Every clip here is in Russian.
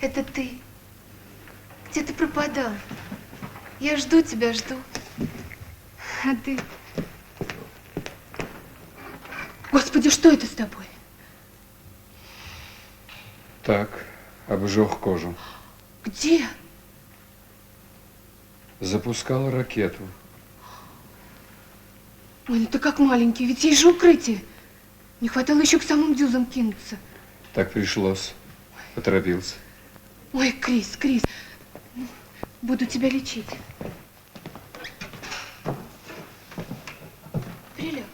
Это ты. Где ты пропадал? Я жду тебя, жду. А ты... Господи, что это с тобой? Так, обжег кожу. Где? Запускал ракету. Ой, ну ты как маленький, ведь есть же укрытие. Не хватало еще к самым дюзам кинуться. Так пришлось. Поторопился. Ой, Крис, Крис, буду тебя лечить. Приляг.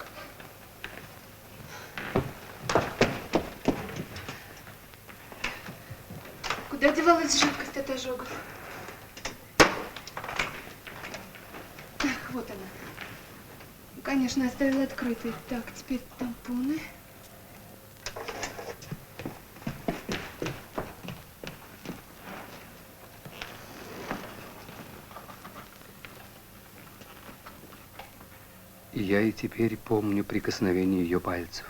Куда девалась жидкость от ожогов? Ах, вот она. Конечно, оставила открытой. Так, теперь тампоны. Я и теперь помню прикосновение ее пальцев.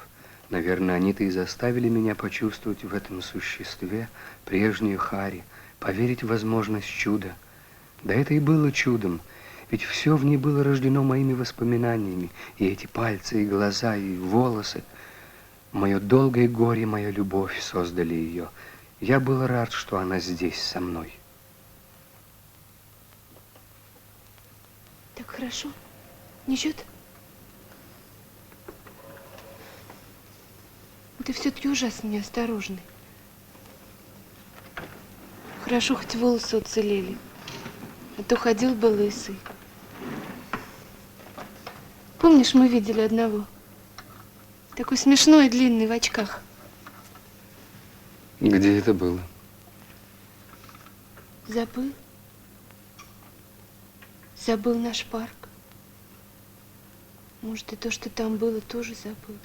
Наверное, они-то и заставили меня почувствовать в этом существе прежнюю Хари, поверить в возможность чуда. Да это и было чудом, ведь все в ней было рождено моими воспоминаниями, и эти пальцы, и глаза, и волосы. Мое долгое горе, моя любовь создали ее. Я был рад, что она здесь со мной. Так хорошо? Ничего-то? Ты все-таки ужасно неосторожный. Хорошо, хоть волосы уцелели. А то ходил бы лысый. Помнишь, мы видели одного? Такой смешной и длинный в очках. Где это было? Забыл? Забыл наш парк. Может, и то, что там было, тоже забыл.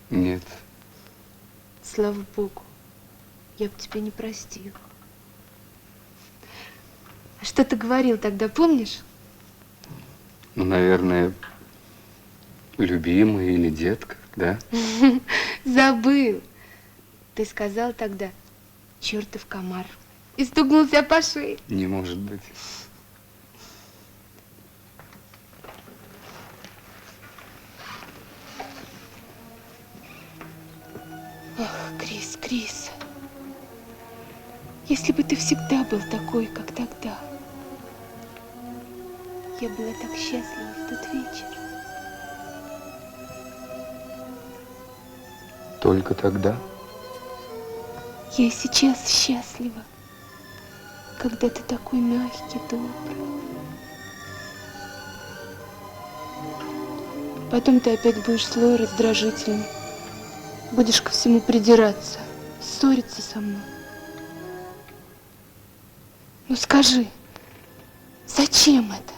Нет. Слава Богу, я бы тебе не простил. А что ты говорил тогда, помнишь? Ну, наверное, любимый или детка, да? Забыл. Ты сказал тогда, чертов комар. И стукнул себя по шее. Не может быть. Ах, Крис, Крис. Если бы ты всегда был такой, как тогда. Я была так счастлива в тот вечер. Только тогда? Я и сейчас счастлива, когда ты такой мягкий, добрый. Потом ты опять будешь злой, раздражительный. Будешь ко всему придираться, ссориться со мной. Ну скажи, зачем это?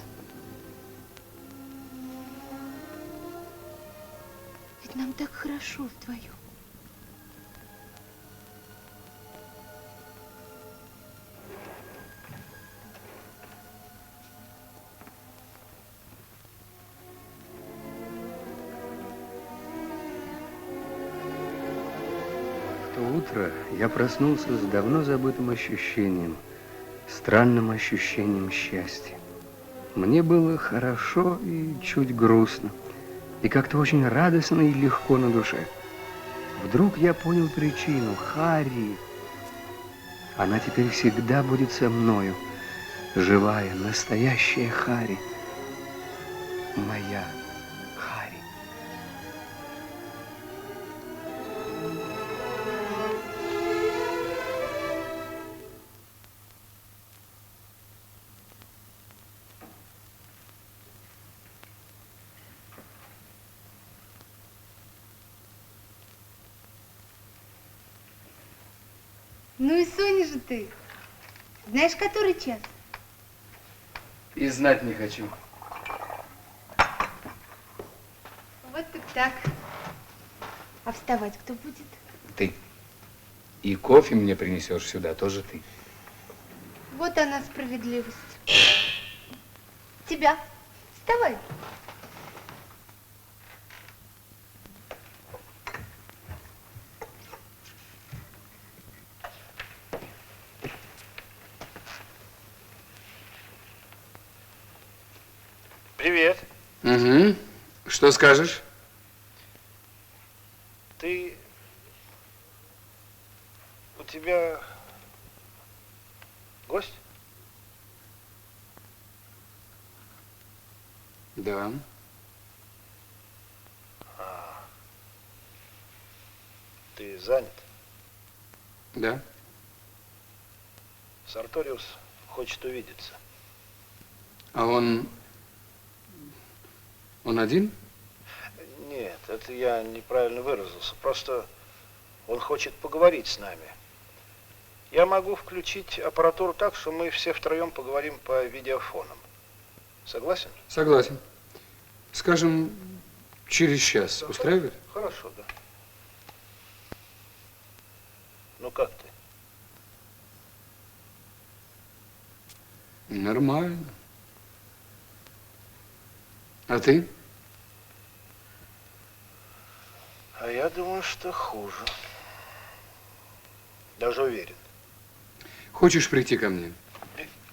Ведь нам так хорошо вдвоем. В то утро я проснулся с давно забытым ощущением, странным ощущением счастья. Мне было хорошо и чуть грустно, и как-то очень радостно и легко на душе. Вдруг я понял причину. Хари. Она теперь всегда будет со мною. Живая, настоящая Хари. Моя Хари. Ну и Соня же ты. Знаешь, который час? И знать не хочу. Вот так. А вставать кто будет? Ты. И кофе мне принесешь сюда, тоже ты. Вот она справедливость. Тебя. Вставай. Привет. Угу. Что скажешь? Ты... У тебя гость? Да. Ты занят? Да. Сарториус хочет увидеться. А он один? Нет, это я неправильно выразился. Просто он хочет поговорить с нами. Я могу включить аппаратуру так, что мы все втроем поговорим по видеофонам. Согласен? Согласен. Скажем, через час. Устраивает? Хорошо, да. Ну как ты? Нормально. А ты? А я думаю, что хуже. Даже уверен. Хочешь прийти ко мне?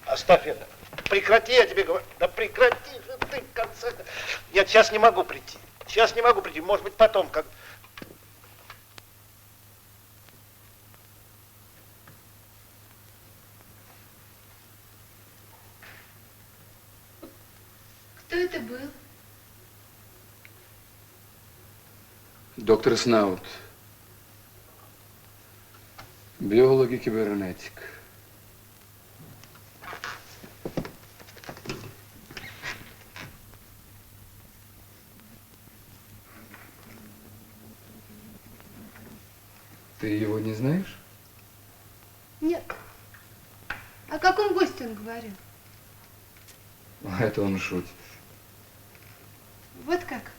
Оставь это. Прекрати, я тебе говорю. Да прекрати же ты, в конце. Я сейчас не могу прийти. Сейчас не могу прийти. Может быть, потом, как... Кто это был? Доктор Снаут. Биолог и кибернетик. Ты его не знаешь? Нет. О каком госте он говорил? Это он шутит. Вот как?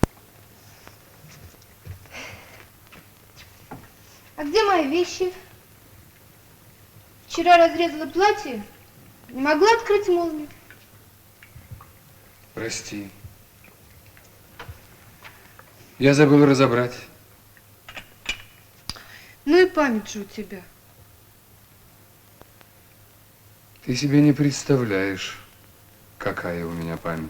А где мои вещи? Вчера разрезала платье, не могла открыть молнию. Прости. Я забыл разобрать. Ну и память же у тебя. Ты себе не представляешь, какая у меня память.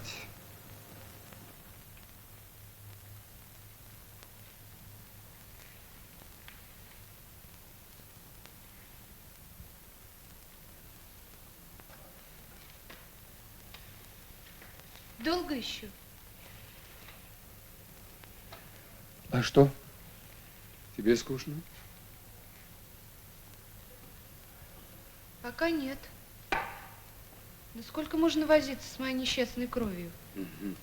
Долго еще? А что? Тебе скучно? Пока нет. Но сколько можно возиться с моей несчастной кровью? Угу.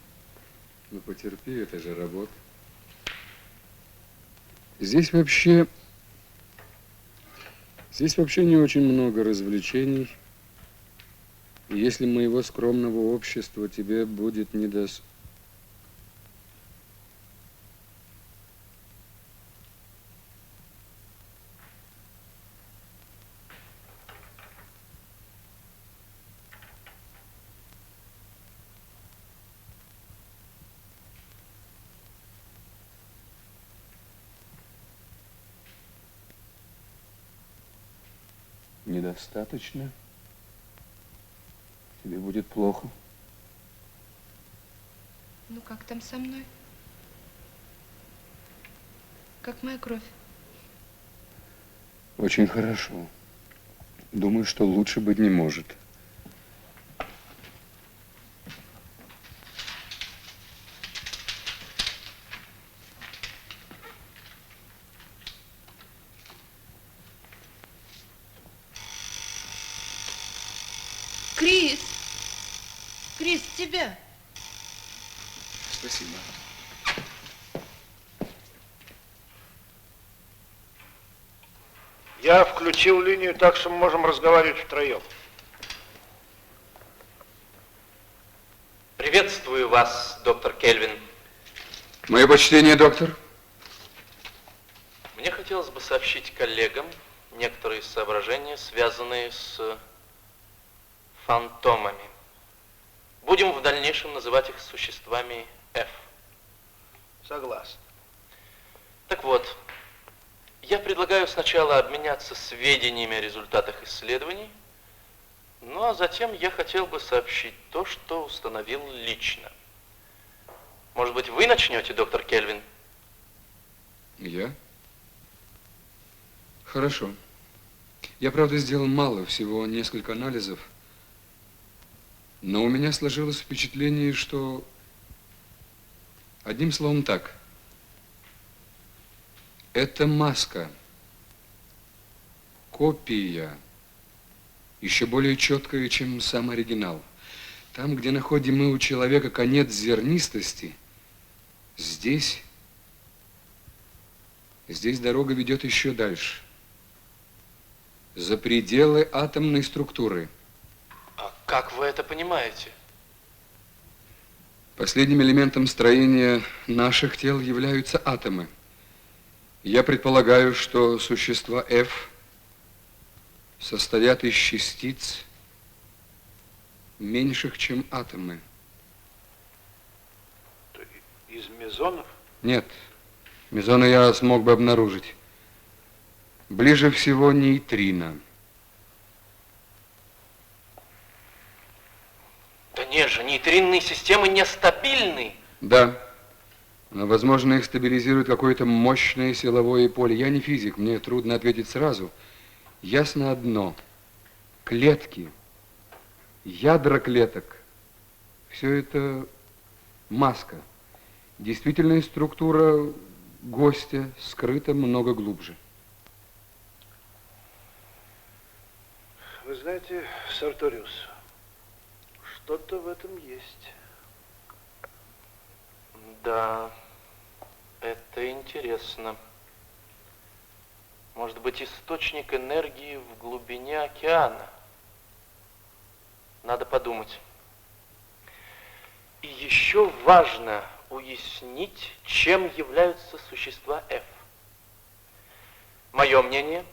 Ну потерпи, это же работа. Здесь вообще не очень много развлечений. И если моего скромного общества тебе будет недостаточно. Недостаточно. Тебе будет плохо. Ну как там со мной? Как моя кровь? Очень хорошо. Думаю, что лучше быть не может. Крис! Крис, тебя! Спасибо. Я включил линию так, что мы можем разговаривать втроем. Приветствую вас, доктор Кельвин. Мое почтение, доктор. Мне хотелось бы сообщить коллегам некоторые соображения, связанные с фантомами. Будем в дальнейшем называть их существами F. Согласен. Так вот, я предлагаю сначала обменяться сведениями о результатах исследований, ну а затем я хотел бы сообщить то, что установил лично. Может быть, вы начнете, доктор Кельвин? Я? Хорошо. Я, правда, сделал мало, всего несколько анализов. Но у меня сложилось впечатление, что... Одним словом так. Это маска. Копия. Еще более четкая, чем сам оригинал. Там, где находим мы у человека конец зернистости, здесь дорога ведет еще дальше. За пределы атомной структуры. А как вы это понимаете? Последним элементом строения наших тел являются атомы. Я предполагаю, что существа F состоят из частиц, меньших, чем атомы. Из мезонов? Нет, мезоны я смог бы обнаружить. Ближе всего нейтрино. Да нет же, нейтринные системы нестабильны. Да, но, возможно, их стабилизирует какое-то мощное силовое поле. Я не физик, мне трудно ответить сразу. Ясно одно. Клетки, ядра клеток, все это маска. Действительная структура гостя скрыта много глубже. Вы знаете, Сарториус, что-то в этом есть. Да, это интересно. Может быть, источник энергии в глубине океана? Надо подумать. И еще важно уяснить, чем являются существа F. Мое мнение,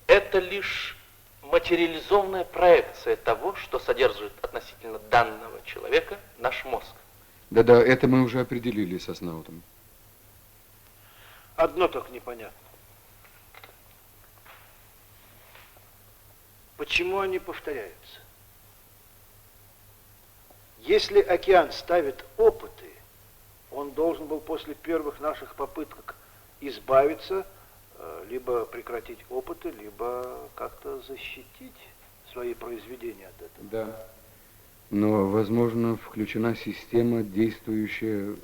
это лишь материализованная проекция того, что содержит относительно данного человека наш мозг. Да-да, это мы уже определили со Снаутом. Одно только непонятно. Почему они повторяются? Если океан ставит опыты, он должен был после первых наших попыток избавиться, либо прекратить опыты, либо как-то защитить свои произведения от этого. Да. Но, возможно, включена система, действующая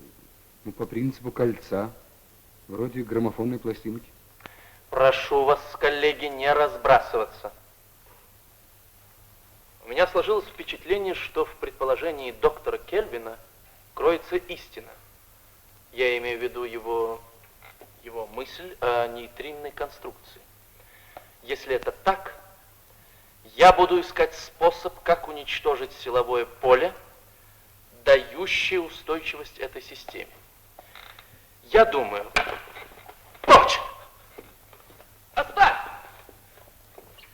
по принципу кольца, вроде граммофонной пластинки. Прошу вас, коллеги, не разбрасываться. У меня сложилось впечатление, что в предположении доктора Кельвина кроется истина. Я имею в виду его мысль о нейтринной конструкции. Если это так, я буду искать способ, как уничтожить силовое поле, дающее устойчивость этой системе. Я думаю... Прочь! Оставь!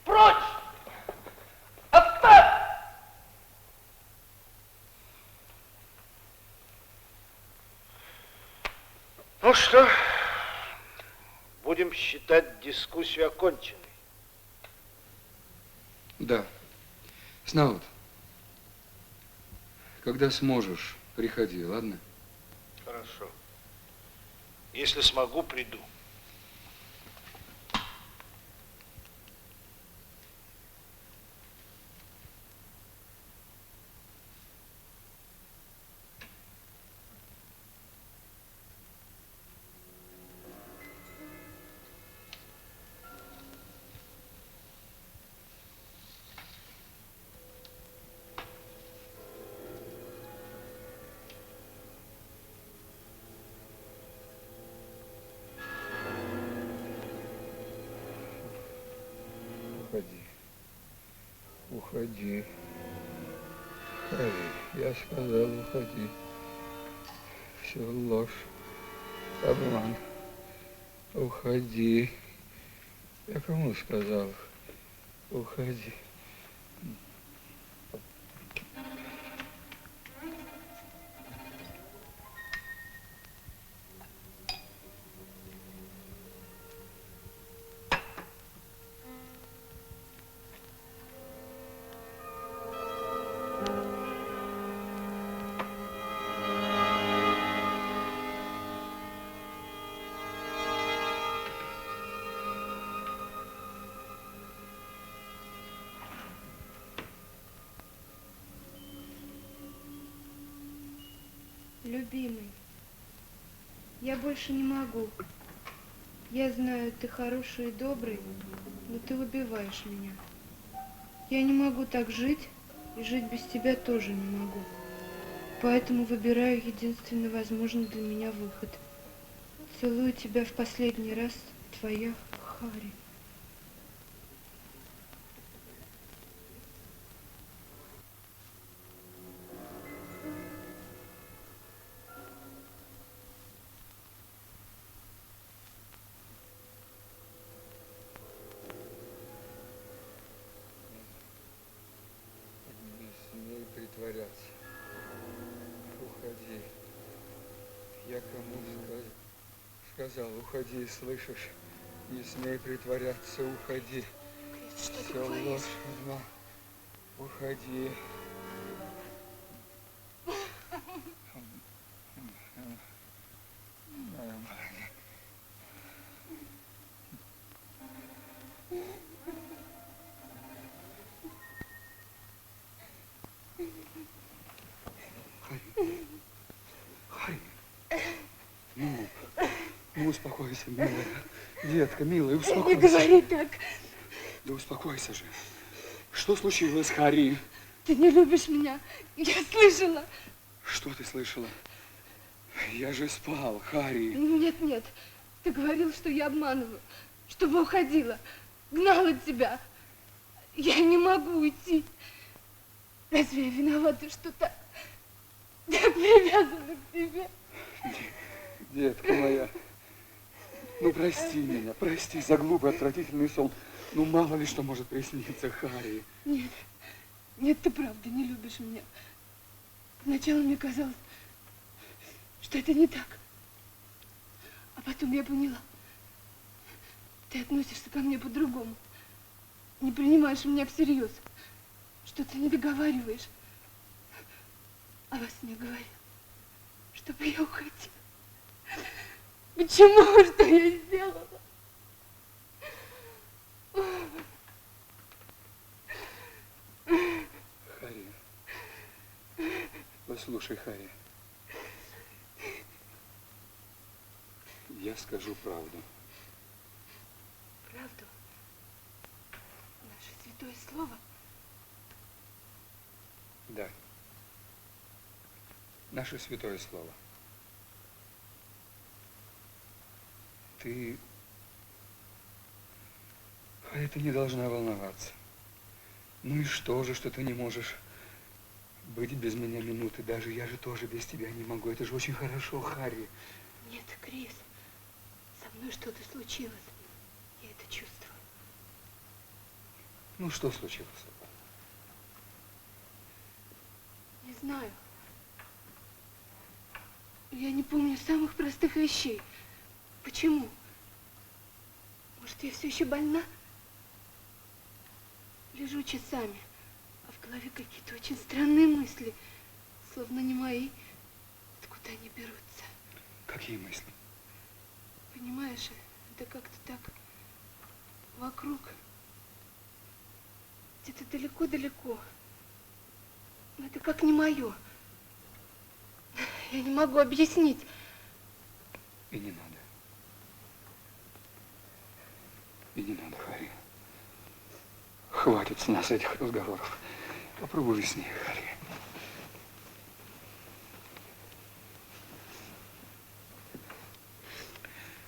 Прочь! Оставь! Ну что, будем считать дискуссию оконченной. Да. Снаут, когда сможешь, приходи, ладно? Хорошо. Если смогу, приду. Уходи. Уходи. Харри, я сказал, уходи. Все ложь, обман. Уходи. Я кому сказал? Уходи. Любимый, я больше не могу. Я знаю, ты хороший и добрый, но ты убиваешь меня. Я не могу так жить, и жить без тебя тоже не могу. Поэтому выбираю единственно возможный для меня выход. Целую тебя в последний раз, твоя Хари. Не смей притворяться. Уходи. Я кому сказал, уходи, слышишь? Не смей притворяться, уходи. Что ты Все говоришь? ложь одна. Уходи. Харри, ну успокойся, милая. Детка, милая, успокойся. Не говори так. Да успокойся же. Что случилось, Харри? Ты не любишь меня. Я слышала. Что ты слышала? Я же спал, Харри. Нет, нет. Ты говорил, что я обманываю, чтобы уходила, гнала тебя. Я не могу уйти. Разве я виновата, что так привязана к тебе? Детка моя, ну прости меня, прости за глупый, отвратительный сон. Ну мало ли что может присниться, Харри. Нет, нет, ты правда не любишь меня. Сначала мне казалось, что это не так. А потом я поняла, ты относишься ко мне по-другому. Не принимаешь меня всерьез. Что-то не договариваешь. А во сне говорил, чтобы я уходила. Почему? Что я сделала? Харри, послушай, Харри. Я скажу правду. Правду? Наше святое слово? Да. Наше святое слово. Ты не должна волноваться. Ну и что же, что ты не можешь быть без меня минуты? Даже я же тоже без тебя не могу. Это же очень хорошо, Харри. Нет, Крис, со мной что-то случилось. Я это чувствую. Ну что случилось? Не знаю. Я не помню самых простых вещей. Почему? Может, я все еще больна? Лежу часами, а в голове какие-то очень странные мысли, словно не мои. Откуда они берутся? Какие мысли? Понимаешь, это как-то так вокруг, где-то далеко-далеко. Но это как не мое. Я не могу объяснить. И не надо. И не надо, Харри. Хватит с нас этих разговоров. Попробуй с ней, Харри.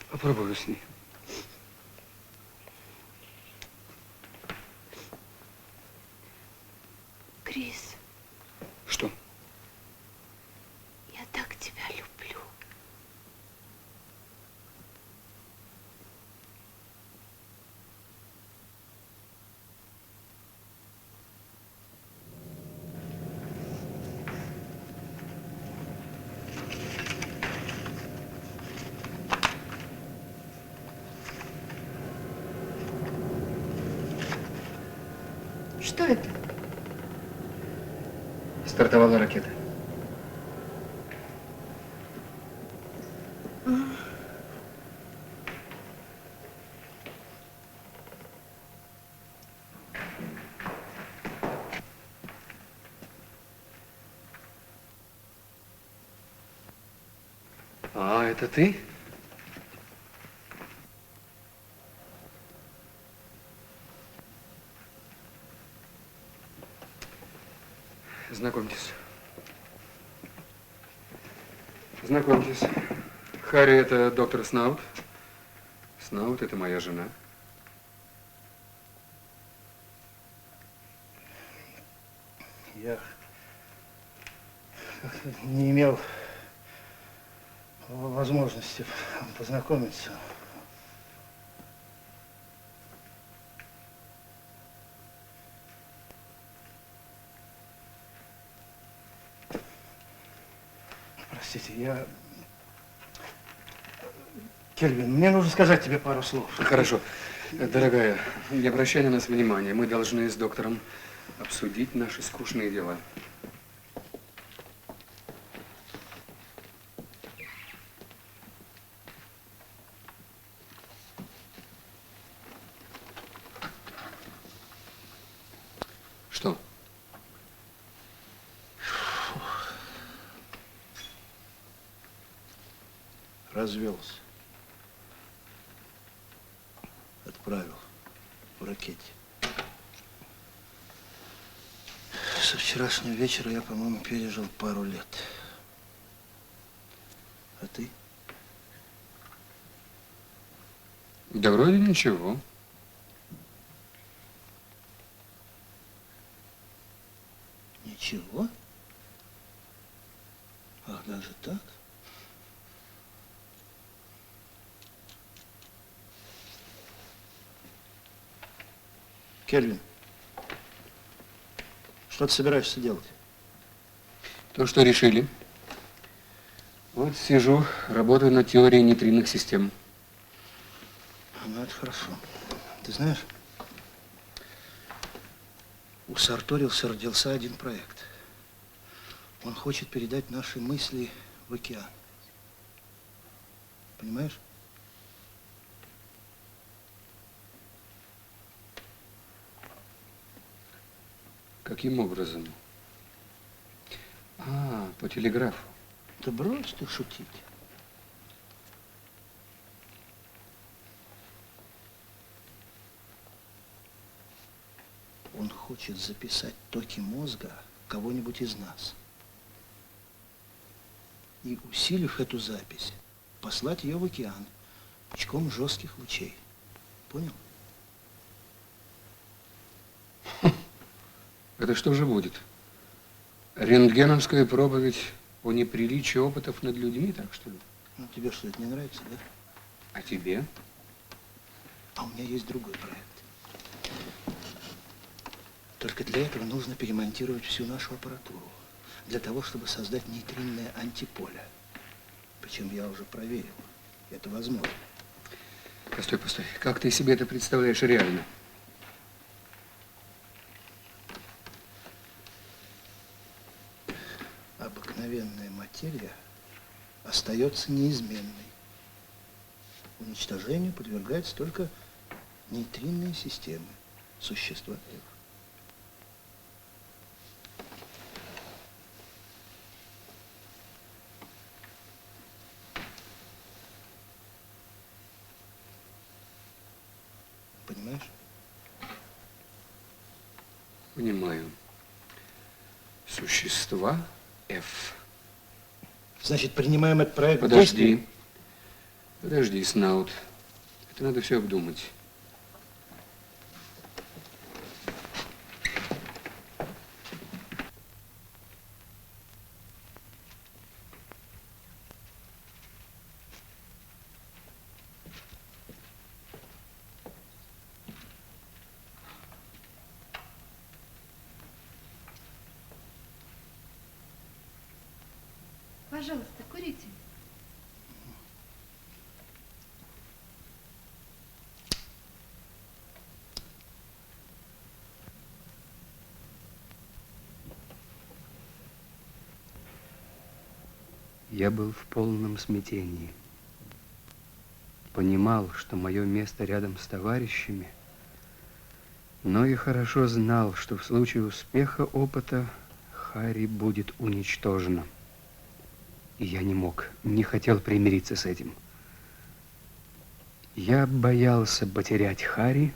Попробуй с ней. Крис, Что? я так тебя люблю. Что это? Стартовала ракета. это ты? Знакомьтесь. Знакомьтесь. Харри, это доктор Снаут. Снаут, это моя жена. Я не имел возможности познакомиться. Простите, я... Кельвин, мне нужно сказать тебе пару слов. Хорошо. Дорогая, не обращай на нас внимания. Мы должны с доктором обсудить наши скучные дела. Что? Развелся. Отправил в ракете. Со вчерашнего вечера я, по-моему, пережил пару лет. А ты? Да вроде ничего. Ничего? Ах, даже так? Кельвин, что ты собираешься делать? То, что решили. Вот сижу, работаю над теорией нейтринных систем. Ну, это хорошо. Ты знаешь, у Сарториуса родился один проект. Он хочет передать наши мысли в океан. Понимаешь? Каким образом? А, по телеграфу. Да брось ты шутить. Он хочет записать токи мозга кого-нибудь из нас. И, усилив эту запись, послать ее в океан пучком жестких лучей. Понял? Это что же будет? Рентгеновская проповедь о неприличии опытов над людьми, так что ли? Ну, тебе что, это не нравится, да? А тебе? А у меня есть другой проект. Только для этого нужно перемонтировать всю нашу аппаратуру. Для того, чтобы создать нейтринное антиполе. Причем я уже проверил. Это возможно. Постой, постой. Как ты себе это представляешь реально? Обыкновенная материя остается неизменной. Уничтожению подвергаются только нейтринные системы, существа F. Понимаешь? Понимаю. Существа F. Значит, принимаем этот проект. Подожди. Подожди, Снаут. Это надо все обдумать. Пожалуйста, курите. Я был в полном смятении. Понимал, что мое место рядом с товарищами, но и хорошо знал, что в случае успеха опыта Харри будет уничтожена. И я не мог, не хотел примириться с этим. Я боялся потерять Харри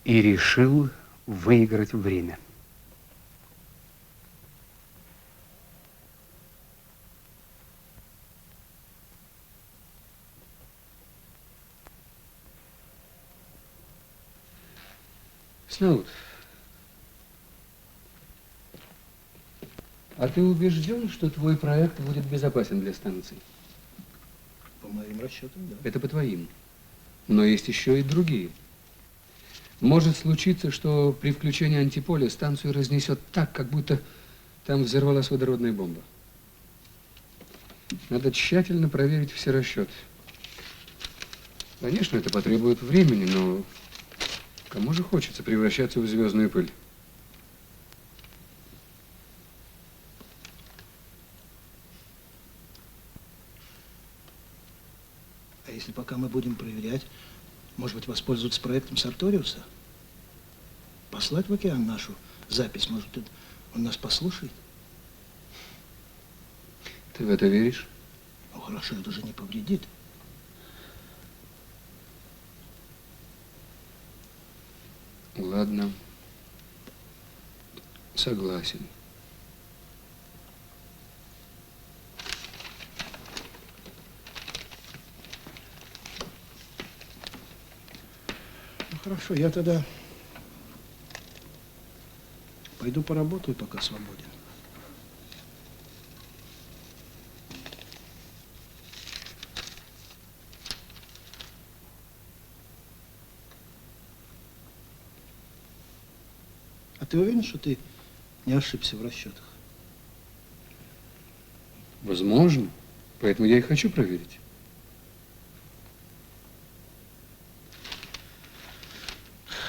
и решил выиграть время. Сноуд, а ты убежден, что твой проект будет безопасен для станции? По моим расчетам, да. Это по твоим. Но есть еще и другие. Может случиться, что при включении антиполя станцию разнесет так, как будто там взорвалась водородная бомба. Надо тщательно проверить все расчеты. Конечно, это потребует времени, но кому же хочется превращаться в звездную пыль? А если пока мы будем проверять, может быть, воспользоваться проектом Сарториуса? Послать в океан нашу запись, может, он нас послушает? Ты в это веришь? Ну, хорошо, это же не повредит. Ладно. Согласен. Ну, хорошо, я тогда пойду поработаю, пока свободен. А ты уверен, что ты не ошибся в расчетах? Возможно. Поэтому я и хочу проверить.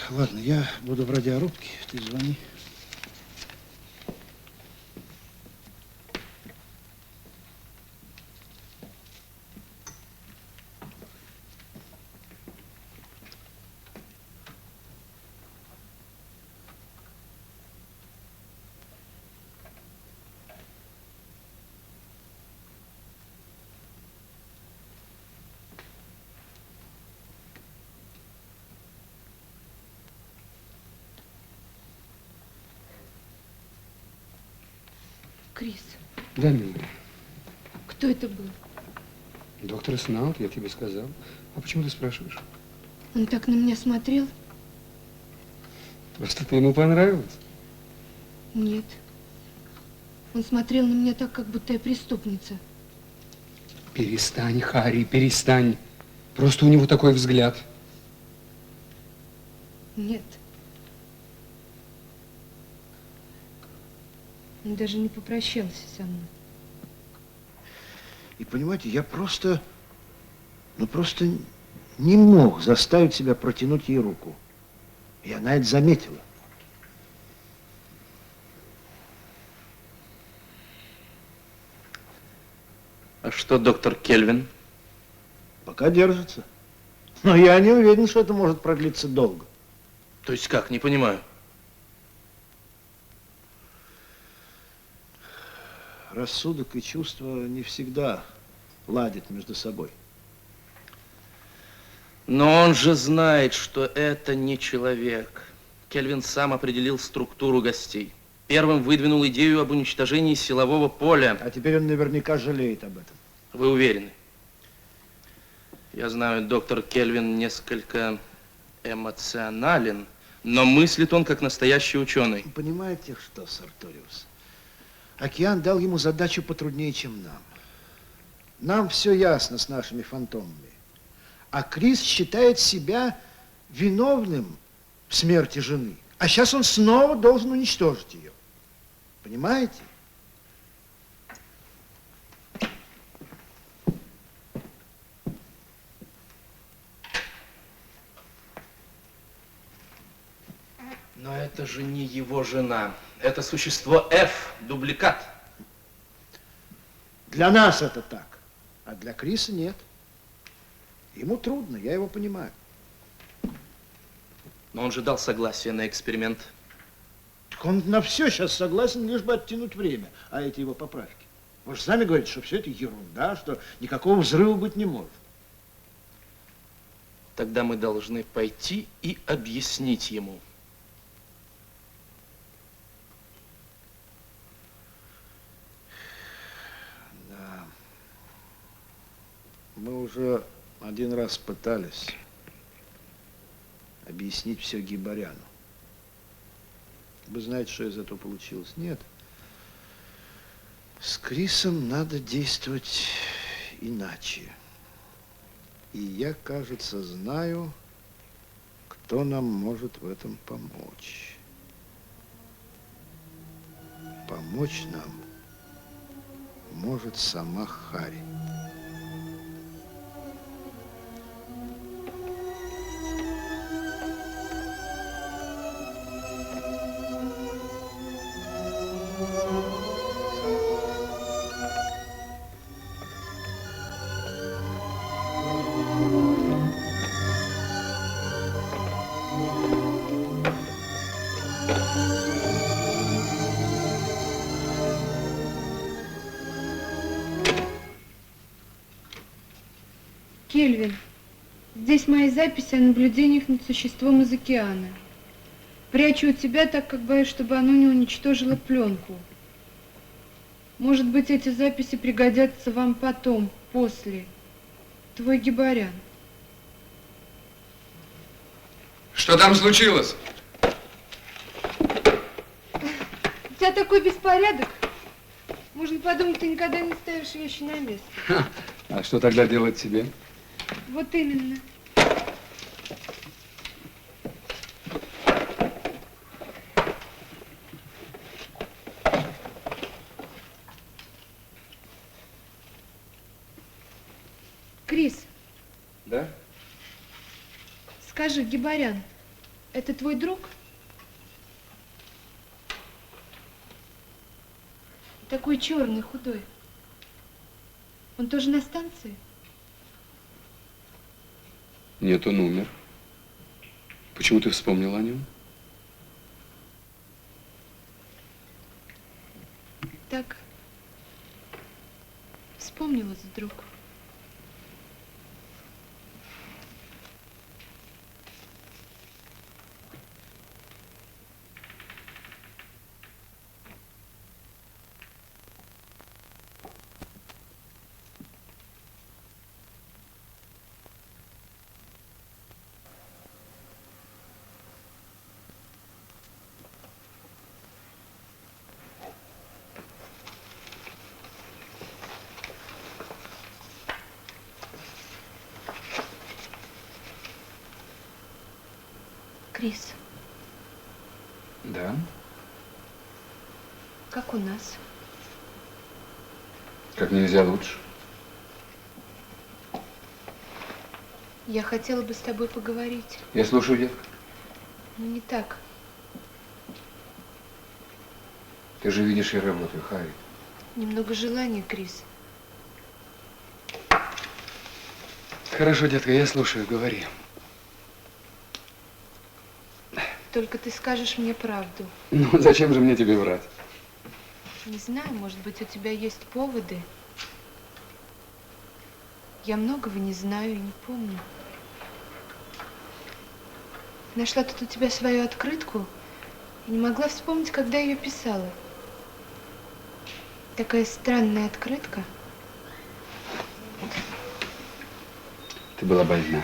Ладно, я буду в радиорубке, ты звони. Крис, Да, милый. кто это был? Доктор Снаут, я тебе сказал. А почему ты спрашиваешь? Он так на меня смотрел? Просто ты ему понравилась? Нет. Он смотрел на меня так, как будто я преступница. Перестань, Харри, перестань. Просто у него такой взгляд. Нет. Он даже не попрощался со мной. И понимаете, я просто не мог заставить себя протянуть ей руку. И она это заметила. А что, доктор Кельвин? Пока держится. Но я не уверен, что это может продлиться долго. То есть как? Не понимаю. Рассудок и чувства не всегда ладят между собой. Но он же знает, что это не человек. Кельвин сам определил структуру гостей. Первым выдвинул идею об уничтожении силового поля. А теперь он наверняка жалеет об этом. Вы уверены? Я знаю, доктор Кельвин несколько эмоционален, но мыслит он как настоящий ученый. Понимаете что, Сарториус? Океан дал ему задачу потруднее, чем нам. Нам все ясно с нашими фантомами. А Крис считает себя виновным в смерти жены. А сейчас он снова должен уничтожить ее. Понимаете? Но это же не его жена. Это существо F, дубликат. Для нас это так, а для Криса нет. Ему трудно, я его понимаю. Но он же дал согласие на эксперимент. Так он на все сейчас согласен, лишь бы оттянуть время. А эти его поправки. Вы же сами говорите, что все это ерунда, что никакого взрыва быть не может. Тогда мы должны пойти и объяснить ему. Да. Мы уже один раз пытались объяснить все Гибаряну. Вы знаете, что из этого получилось? Нет. С Крисом надо действовать иначе. И я, кажется, знаю, кто нам может в этом помочь. Помочь нам может сама Харри. Кельвин, здесь мои записи о наблюдениях над существом из океана. Прячу от тебя, так как боюсь, чтобы оно не уничтожило пленку. Может быть, эти записи пригодятся вам потом, после. Твой Гибарян. Что там случилось? У тебя такой беспорядок. Можно подумать, ты никогда не ставишь вещи на место. А что тогда делать тебе? Вот именно. Крис, Да? скажи, Гибарян, это твой друг? Такой черный, худой. Он тоже на станции? Нет, он умер. Почему ты вспомнил о нем? Так, вспомнилась вдруг. Крис, Да. как у нас? Как нельзя лучше. Я хотела бы с тобой поговорить. Я слушаю, детка. Но не так. Ты же видишь, я работаю, Харри. Немного желания, Крис. Хорошо, детка, я слушаю, говори. Только ты скажешь мне правду. Ну, зачем же мне тебе врать? Не знаю, может быть, у тебя есть поводы. Я многого не знаю и не помню. Нашла тут у тебя свою открытку и не могла вспомнить, когда ее писала. Такая странная открытка. Ты была больна.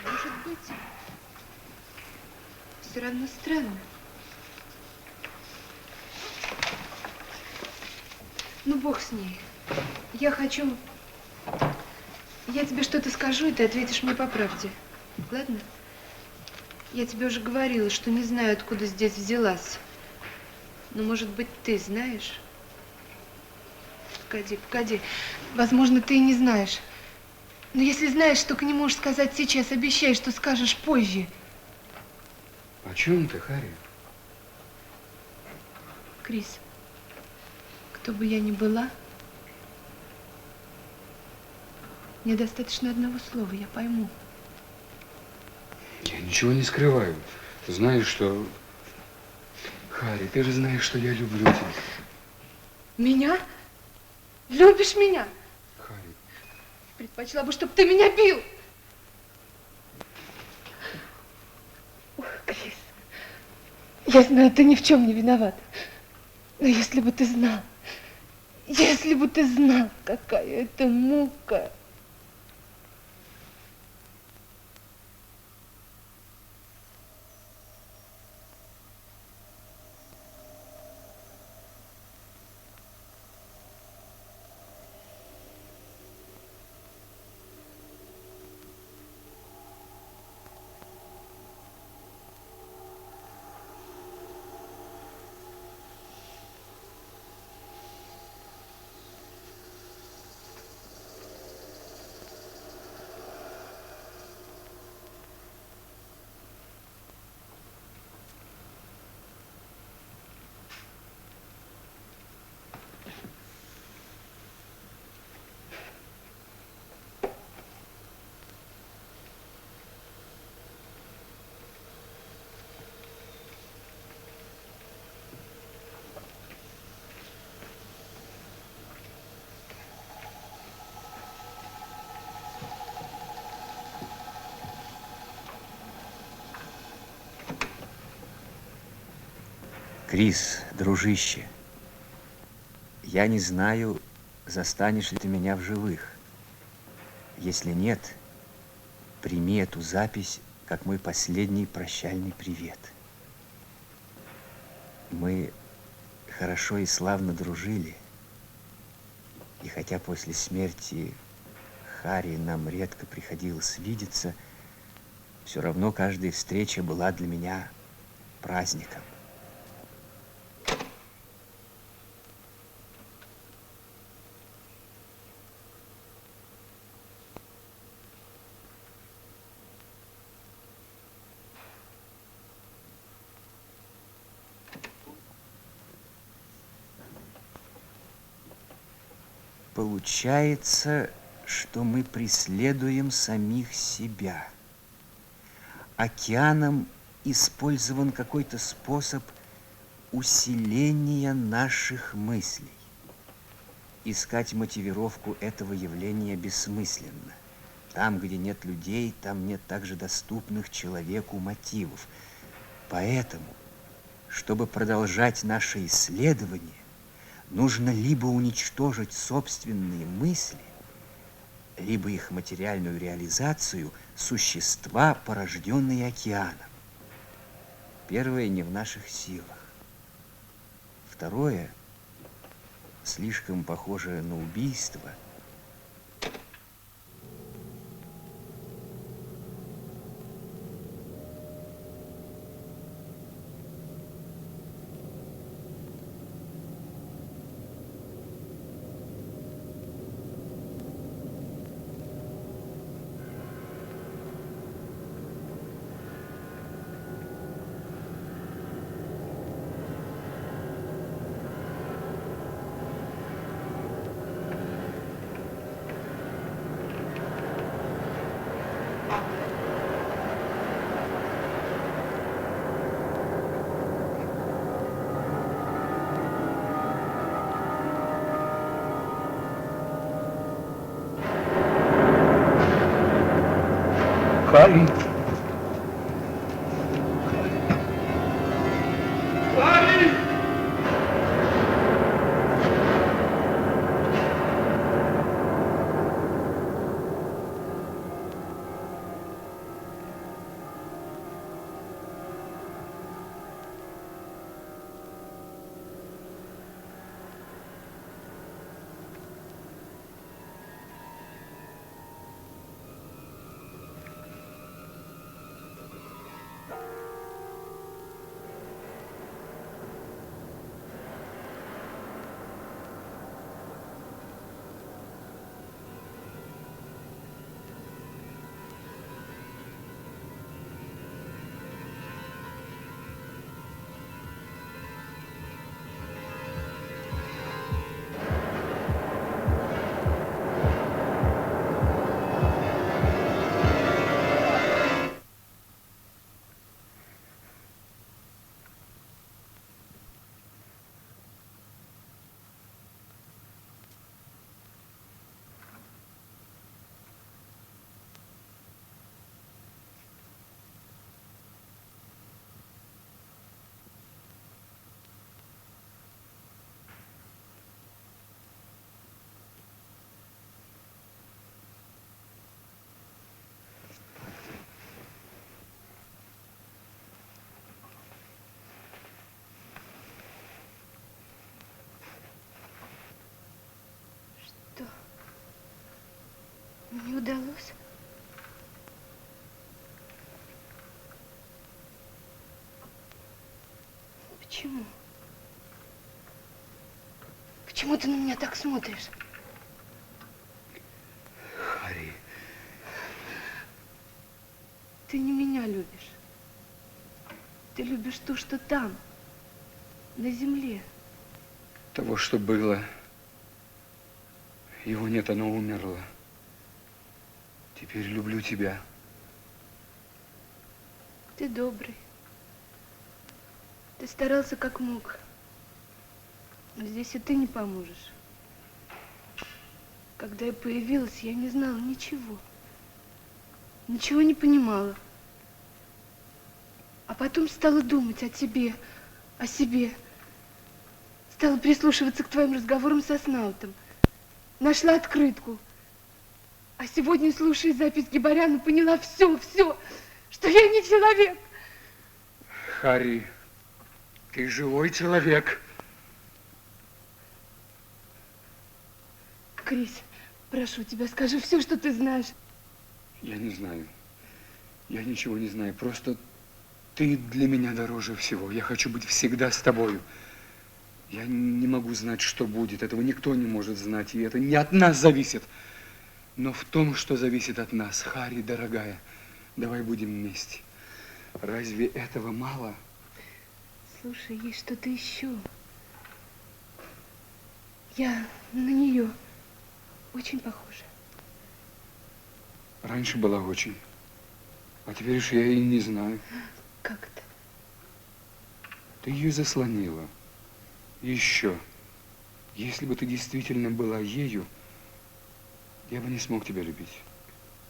Может быть, все равно странно. Ну, бог с ней. Я хочу... Я тебе что-то скажу, и ты ответишь мне по правде. Ладно? Я тебе уже говорила, что не знаю, откуда здесь взялась. Но, может быть, ты знаешь? Погоди, погоди. Возможно, ты и не знаешь. Но если знаешь, только не можешь сказать сейчас, обещай, что скажешь позже. О чем ты, Харри? Крис, кто бы я ни была, мне достаточно одного слова, я пойму. Я ничего не скрываю. Ты знаешь, что Харри, ты же знаешь, что я люблю тебя. Меня? Любишь меня? Харри. Предпочла бы, чтобы ты меня бил. Ох, Крис, я знаю, ты ни в чем не виноват. Но если бы ты знал, какая это мука. Крис, дружище, я не знаю, застанешь ли ты меня в живых. Если нет, прими эту запись как мой последний прощальный привет. Мы хорошо и славно дружили, и хотя после смерти Харри нам редко приходилось видеться, все равно каждая встреча была для меня праздником. Получается, что мы преследуем самих себя. Океаном использован какой-то способ усиления наших мыслей. Искать мотивировку этого явления бессмысленно. Там, где нет людей, там нет также доступных человеку мотивов. Поэтому, чтобы продолжать наше исследование, нужно либо уничтожить собственные мысли, либо их материальную реализацию существа, порожденные океаном. Первое не в наших силах. Второе слишком похоже на убийство. Харри. Не удалось. Почему? Почему ты на меня так смотришь? Харри, Ты не меня любишь. Ты любишь то, что там, на земле. Того, что было, его нет, оно умерло. Теперь люблю тебя. Ты добрый. Ты старался как мог. Но здесь и ты не поможешь. Когда я появилась, я не знала ничего. Ничего не понимала. А потом стала думать о тебе, о себе. Стала прислушиваться к твоим разговорам со Снаутом. Нашла открытку. А сегодня, слушая запись Гибаряна, поняла все, что я не человек. Харри, ты живой человек. Крис, прошу тебя, скажи все, что ты знаешь. Я не знаю. Я ничего не знаю. Просто ты для меня дороже всего. Я хочу быть всегда с тобою. Я не могу знать, что будет. Этого никто не может знать. И это не от нас зависит. Но в том, что зависит от нас, Харри, дорогая, давай будем вместе. Разве этого мало? Слушай, есть что-то еще. Я на нее очень похожа. Раньше была очень. А теперь уж я и не знаю. Как это? Ты ее заслонила. И еще. Если бы ты действительно была ею, я бы не смог тебя любить.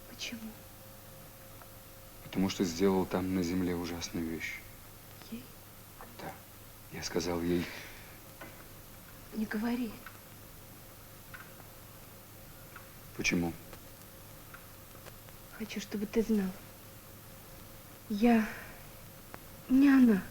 Почему? Потому что сделал там на земле ужасную вещь. Ей? Да. Я сказал ей... Не говори. Почему? Хочу, чтобы ты знал. Я не она.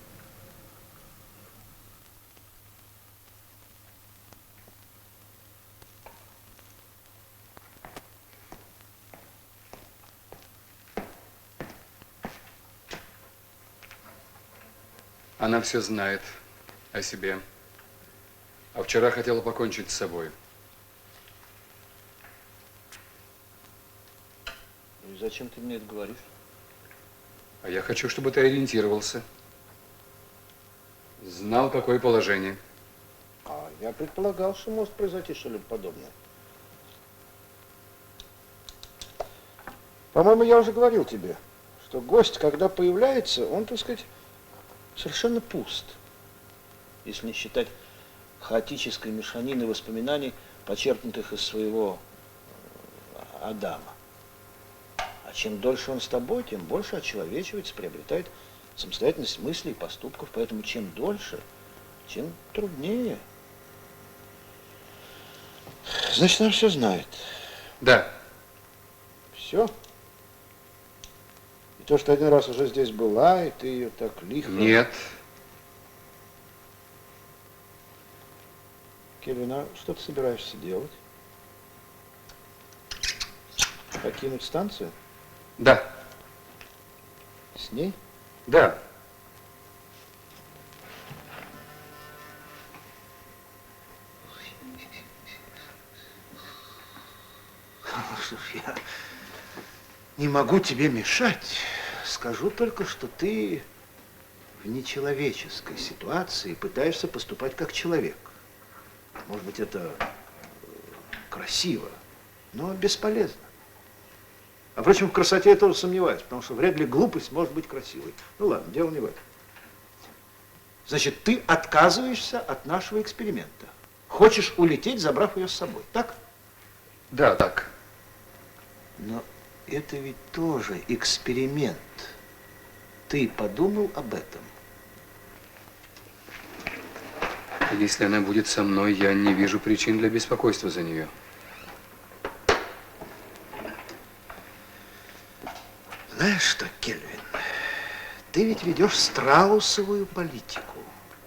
Она все знает о себе. А вчера хотела покончить с собой. И зачем ты мне это говоришь? А я хочу, чтобы ты ориентировался. Знал, какое положение. А я предполагал, что может произойти что-либо подобное. По-моему, я уже говорил тебе, что гость, когда появляется, он, так сказать, совершенно пуст. Если не считать хаотической мешанины воспоминаний, почерпнутых из своего Адама. А чем дольше он с тобой, тем больше очеловечивается, приобретает самостоятельность мыслей и поступков. Поэтому чем дольше, тем труднее. Значит, она все знает. Да. Все? И то, что один раз уже здесь была, и ты ее так лихо... Нет. Кельвин, а что ты собираешься делать? Покинуть станцию? Да. С ней? Да. Я не могу тебе мешать. Скажу только, что ты в нечеловеческой ситуации пытаешься поступать как человек. Может быть, это красиво, но бесполезно. А впрочем, в красоте я тоже сомневаюсь, потому что вряд ли глупость может быть красивой. Ну ладно, дело не в этом. Значит, ты отказываешься от нашего эксперимента. Хочешь улететь, забрав ее с собой, так? Да, так. Но это ведь тоже эксперимент. Ты подумал об этом? Если она будет со мной, я не вижу причин для беспокойства за нее. Знаешь что, Кельвин, ты ведь ведешь страусовую политику.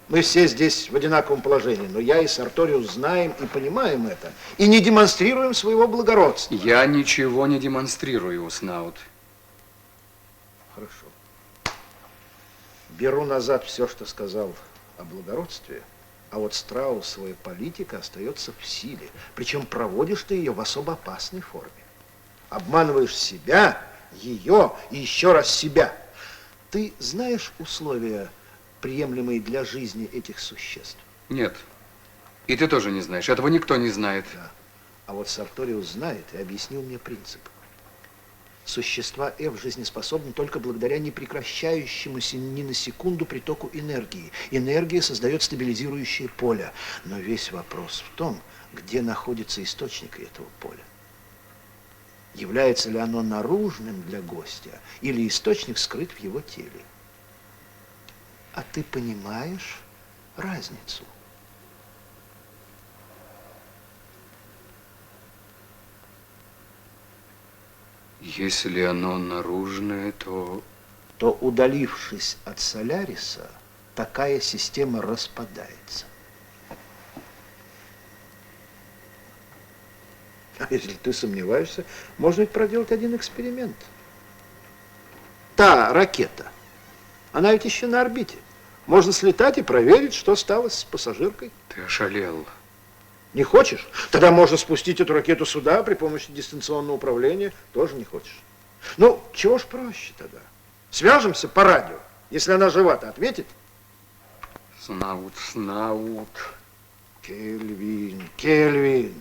Мы все здесь в одинаковом положении, но я и Сарториус знаем и понимаем это, и не демонстрируем своего благородства. Я ничего не демонстрирую, Снаут. Хорошо. Беру назад все, что сказал о благородстве, а вот страусовая политика остается в силе. Причем проводишь ты ее в особо опасной форме. Обманываешь себя, ее и еще раз себя. Ты знаешь условия, приемлемые для жизни этих существ? Нет. И ты тоже не знаешь. Этого никто не знает. Да. А вот Сарториус знает и объяснил мне принцип. Существа F жизнеспособны только благодаря непрекращающемуся ни на секунду притоку энергии. Энергия создает стабилизирующее поле. Но весь вопрос в том, где находится источник этого поля. Является ли оно наружным для гостя, или источник скрыт в его теле? А ты понимаешь разницу? Если оно наружное, то удалившись от Соляриса, такая система распадается. А если ты сомневаешься, можно ведь проделать один эксперимент. Та ракета, она ведь еще на орбите. Можно слетать и проверить, что стало с пассажиркой. ты ошалел. Не хочешь? Тогда можно спустить эту ракету сюда при помощи дистанционного управления. Тоже не хочешь. Ну, чего ж проще тогда? Свяжемся по радио. Если она жива-то ответит. Снаут, Снаут. Кельвин, Кельвин,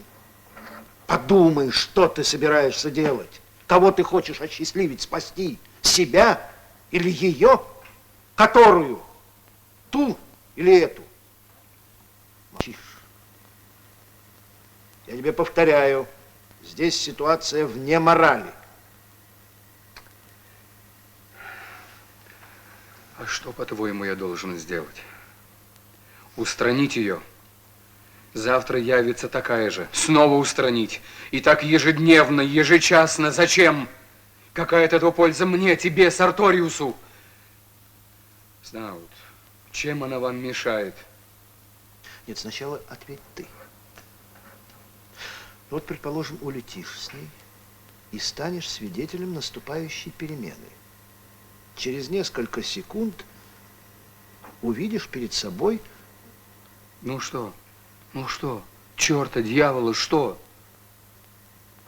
подумай, что ты собираешься делать. Кого ты хочешь осчастливить, спасти? Себя или ее? Которую? Ту или эту? Молчишь. Я тебе повторяю, здесь ситуация вне морали. А что, по-твоему, я должен сделать? Устранить ее? Завтра явится такая же. Снова устранить. И так ежедневно, ежечасно. Зачем? Какая от этого польза мне, тебе, Сарториусу? Снаут, чем она вам мешает? Нет, сначала ответь ты. Вот, предположим, улетишь с ней и станешь свидетелем наступающей перемены. Через несколько секунд увидишь перед собой... Ну что? Ну что? Черта, дьявола, что?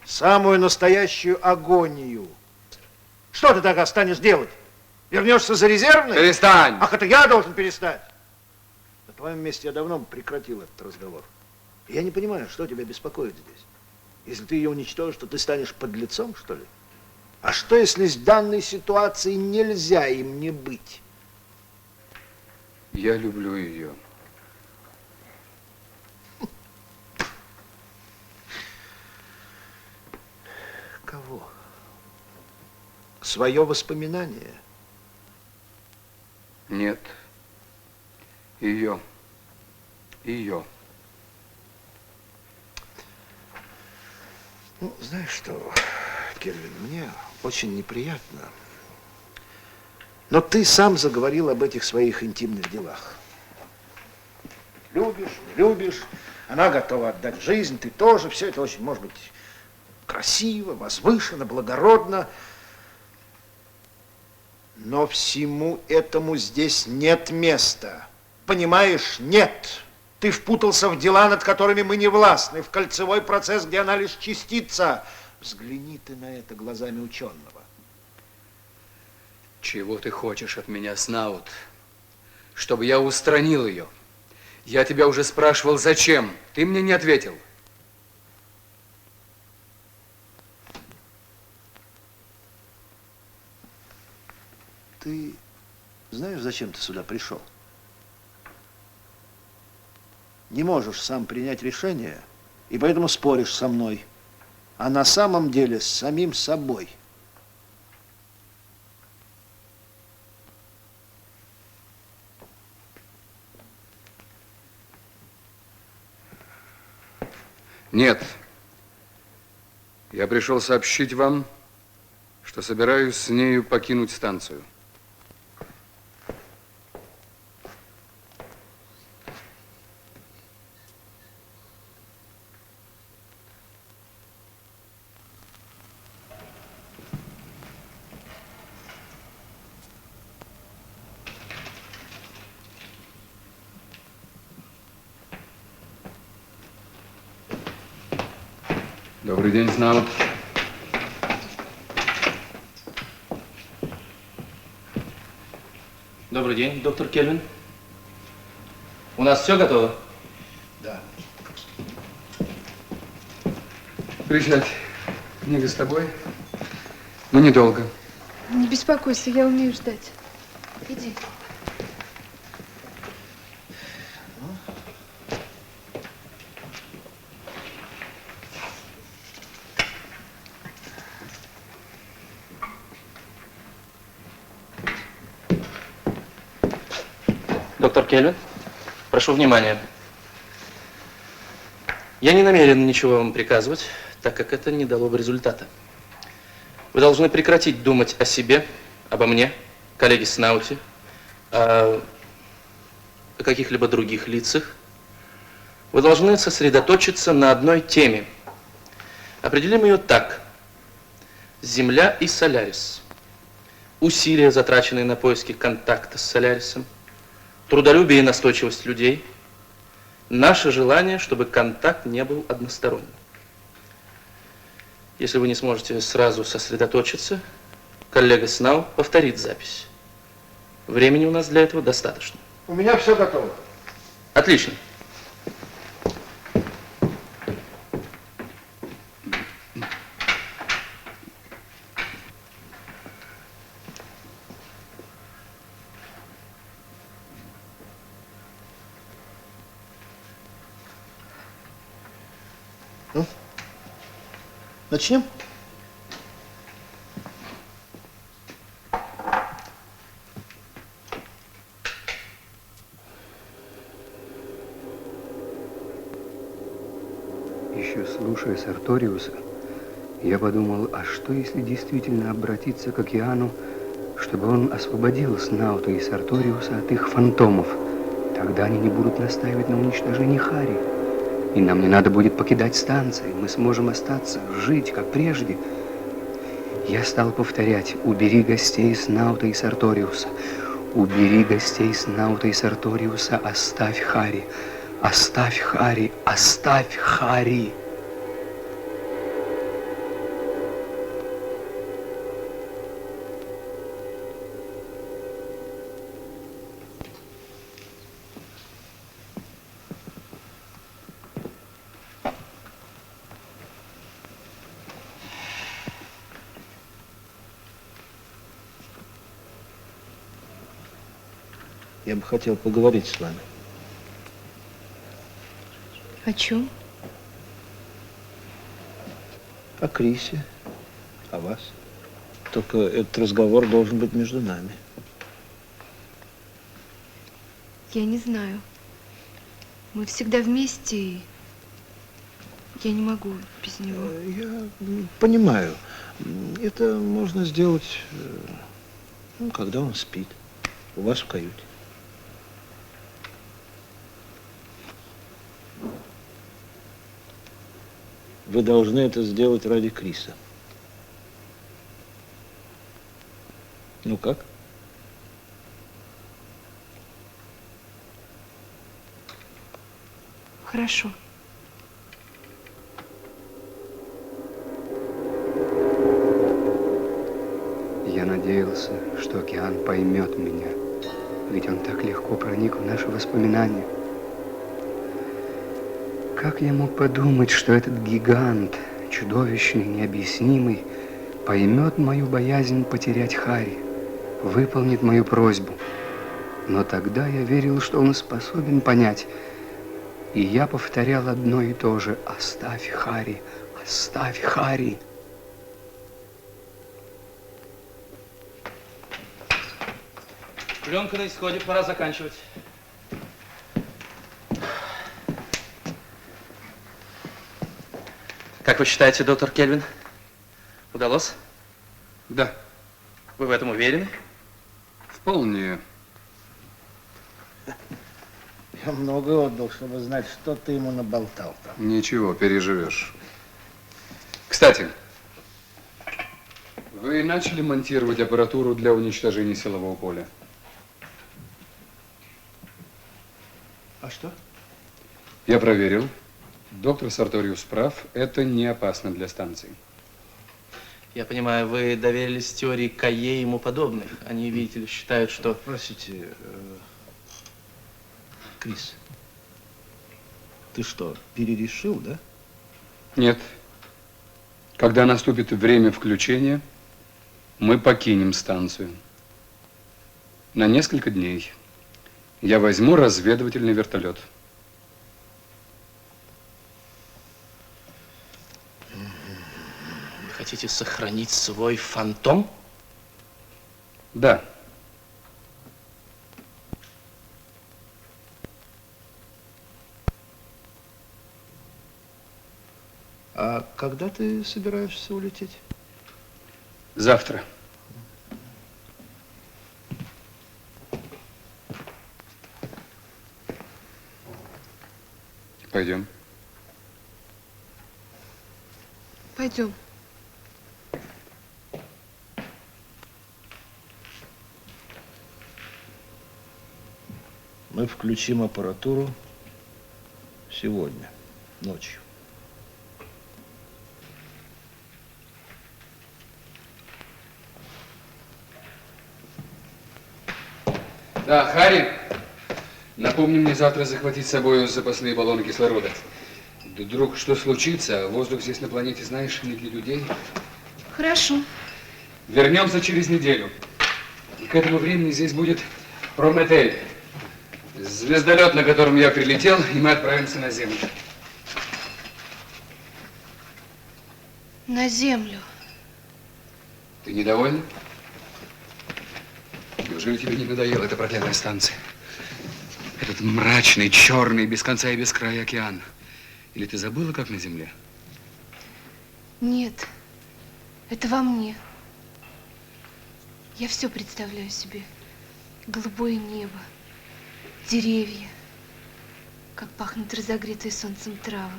самую настоящую агонию. Что ты тогда станешь делать? Вернешься за резервной? Перестань! Ах, это я должен перестать? На твоем месте я давно бы прекратил этот разговор. Я не понимаю, что тебя беспокоит здесь. Если ты ее уничтожишь, то ты станешь подлецом, что ли? А что, если в данной ситуации нельзя им не быть? Я люблю ее. Кого? Свое воспоминание? Нет. Ее. Ее. Ну, знаешь что, Кельвин, мне очень неприятно. Но ты сам заговорил об этих своих интимных делах. Любишь, не любишь, она готова отдать жизнь, ты тоже. Все это очень, может быть, красиво, возвышенно, благородно. Но всему этому здесь нет места. Понимаешь, нет. Ты впутался в дела, над которыми мы не властны, в кольцевой процесс, где она лишь частица. Взгляни ты на это глазами ученого. Чего ты хочешь от меня, Снаут? Чтобы я устранил ее. Я тебя уже спрашивал, зачем? Ты мне не ответил. Ты знаешь, зачем ты сюда пришел? Не можешь сам принять решение, и поэтому споришь со мной. А на самом деле с самим собой. Нет. Я пришел сообщить вам, что собираюсь с нею покинуть станцию. Добрый день, Снаут. Добрый день, доктор Кельвин. У нас все готово? Да. Присядь. Книга с тобой? Но недолго. Не беспокойся, я умею ждать. Иди. Доктор Кельвин, прошу внимания. Я не намерен ничего вам приказывать, так как это не дало бы результата. Вы должны прекратить думать о себе, обо мне, коллеге Снауте, о каких-либо других лицах. Вы должны сосредоточиться на одной теме. Определим ее так. Земля и Солярис. Усилия, затраченные на поиски контакта с Солярисом. Трудолюбие и настойчивость людей. Наше желание, чтобы контакт не был односторонним. Если вы не сможете сразу сосредоточиться, коллега Снау повторит запись. Времени у нас для этого достаточно. У меня все готово. Отлично. Начнем? Еще слушая Сарториуса, я подумал, а что если действительно обратиться к океану, чтобы он освободил Снаута и Сарториуса от их фантомов? Тогда они не будут настаивать на уничтожении Хари. И нам не надо будет покидать станции. Мы сможем остаться, жить, как прежде. Я стал повторять: убери гостей Снаута и Сарториуса. Убери гостей Снаута и Сарториуса, оставь Хари. Оставь Хари, оставь Хари. Я бы хотел поговорить с вами. О чем? О Крисе, о вас. Только этот разговор должен быть между нами. Я не знаю. Мы всегда вместе, и я не могу без него. Я понимаю. Это можно сделать, когда он спит. У вас в каюте. Вы должны это сделать ради Криса. Ну как? Хорошо. Я надеялся, что океан поймет меня, ведь он так легко проник в наши воспоминания. Как я мог подумать, что этот гигант, чудовищный, необъяснимый, поймет мою боязнь потерять Хари, выполнит мою просьбу. Но тогда я верил, что он способен понять, и я повторял одно и то же: оставь Хари, оставь Хари. Пленка на исходе, пора заканчивать. Как вы считаете, доктор Кельвин, удалось? Да, Вы в этом уверены? вполне. Я много отдал, чтобы знать, что ты ему наболтал там. Ничего, переживешь. Кстати, вы начали монтировать аппаратуру для уничтожения силового поля? А что? Я проверил. Доктор Сарториус прав, это не опасно для станции. Я понимаю, вы доверились теории Кае и ему подобных. Они, видите ли, считают, что... Простите, Крис, ты что, перерешил, да? Нет. Когда наступит время включения, мы покинем станцию. На несколько дней я возьму разведывательный вертолет. Вы хотите сохранить свой фантом? Да. А когда ты собираешься улететь? Завтра. Пойдем. Пойдем. Мы включим аппаратуру сегодня, ночью. Да, Харри, напомни мне завтра захватить с собой запасные баллоны кислорода. Вдруг что случится, воздух здесь на планете, знаешь, не для людей. Хорошо. Вернемся через неделю. И к этому времени здесь будет Прометей. Звездолет, на котором я прилетел, и мы отправимся на Землю. На Землю. Ты недовольна? Неужели тебе не надоела эта проклятая станция? Этот мрачный, черный, без конца и без края океан. Или ты забыла, как на Земле? Нет, это во мне. Я все представляю себе. Голубое небо, деревья, как пахнут разогретые солнцем травы,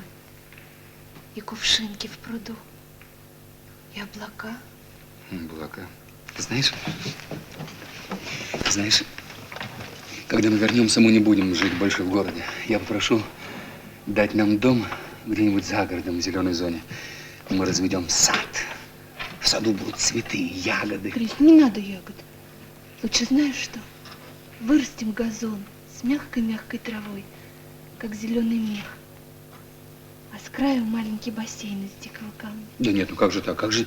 и кувшинки в пруду, и облака. Облака. Знаешь, когда мы вернемся, мы не будем жить больше в городе. Я попрошу дать нам дом где-нибудь за городом, в зеленой зоне. Мы разведем сад. В саду будут цветы, ягоды. Крис, не надо ягод. Лучше знаешь что? Вырастим газон с мягкой-мягкой травой, как зеленый мех. А с краю маленький бассейн из дикого камня. Да нет, ну как же так? Как же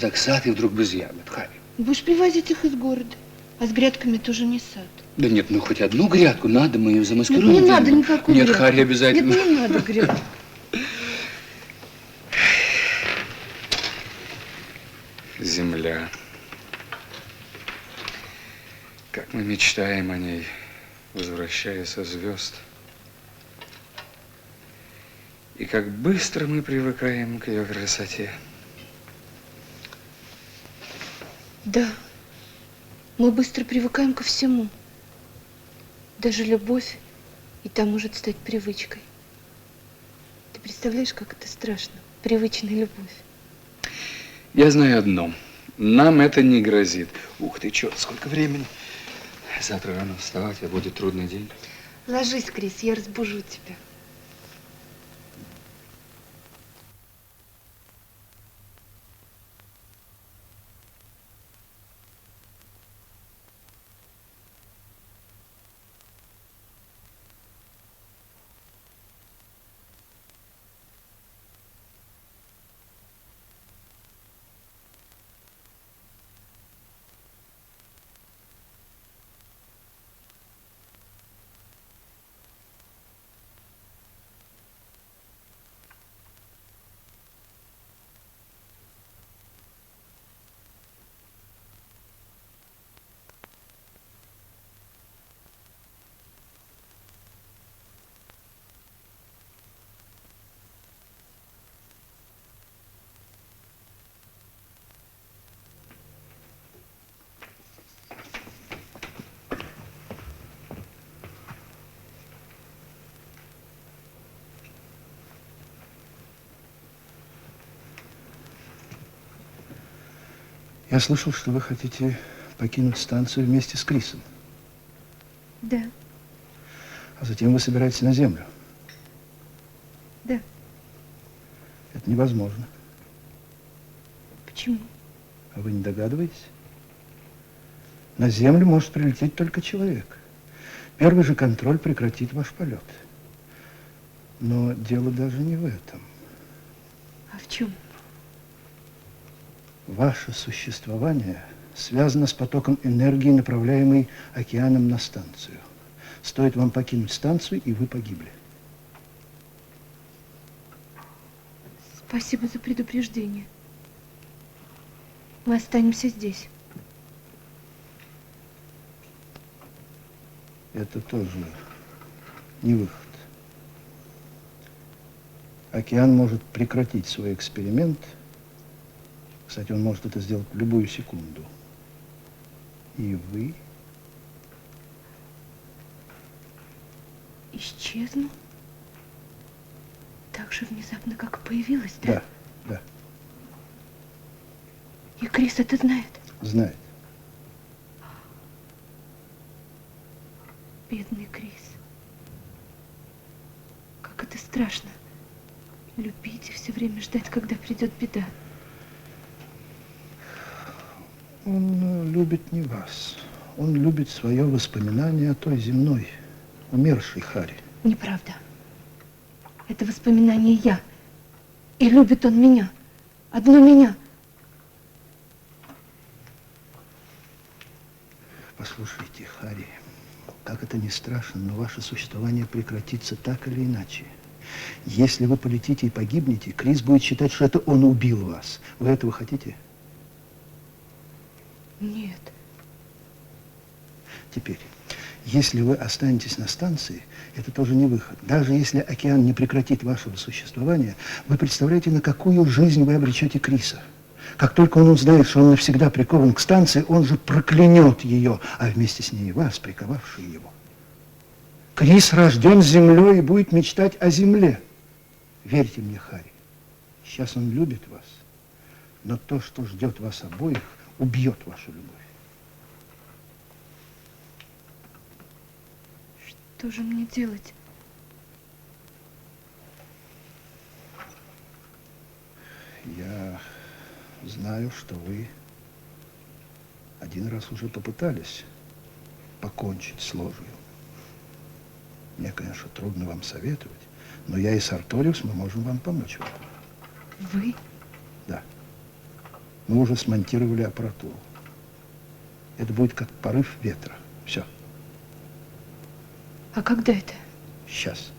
так сад и вдруг без ягод, Харри? Будешь привозить их из города. А с грядками тоже не сад. Да нет, ну хоть одну грядку надо, мы ее замаскируем. Нет, не надо никакой Нет, грядки. Харри, обязательно. Нет, не надо грядки. Земля. Как мы мечтаем о ней, возвращаясь со звезд. И как быстро мы привыкаем к ее красоте. Да, мы быстро привыкаем ко всему. Даже любовь, и та может стать привычкой. Ты представляешь, как это страшно? Привычная любовь. Я знаю одно. Нам это не грозит. Ух ты, черт, сколько времени. Завтра рано вставать, а будет трудный день. Ложись, Крис, я разбужу тебя. Я слышал, что вы хотите покинуть станцию вместе с Крисом. Да, А затем вы собираетесь на Землю. да. Невозможно. Почему? А вы не догадываетесь? На Землю может прилететь только человек. Первый же контроль прекратит ваш полет. Но дело даже не в этом. А в чем? Ваше существование связано с потоком энергии, направляемой океаном на станцию. Стоит вам покинуть станцию, и вы погибли. Спасибо за предупреждение. Мы останемся здесь. Это тоже не выход. Океан может прекратить свой эксперимент. Кстати, он может это сделать в любую секунду. И вы исчезну? Так же внезапно, как появилась, да? Да, да, И Крис это знает? знает. Бедный Крис. Как это страшно. Любить и все время ждать, когда придет беда. Он любит не вас. Он любит свое воспоминание о той земной, умершей Хари. Неправда. Это воспоминание я. И любит он меня. Одну меня. Послушайте, Хари, как это ни страшно, но ваше существование прекратится так или иначе. Если вы полетите и погибнете, Крис будет считать, что это он убил вас. Вы этого хотите? Нет. Теперь, если вы останетесь на станции, это тоже не выход. Даже если океан не прекратит вашего существования, вы представляете, на какую жизнь вы обречете Криса. Как только он узнает, что он навсегда прикован к станции, он же проклянет ее, а вместе с ней и вас, приковавшие его. Крис рожден землей и будет мечтать о земле. Верьте мне, Хари, сейчас он любит вас, но то, что ждет вас обоих, убьет вашу любовь. Что же мне делать? Я знаю, что вы один раз уже попытались покончить с ложью. Мне, конечно, трудно вам советовать, но я и Сарториус, мы можем вам помочь в этом. Вы? Да. Мы уже смонтировали аппаратуру. Это будет как порыв ветра. Все. А когда это? Сейчас.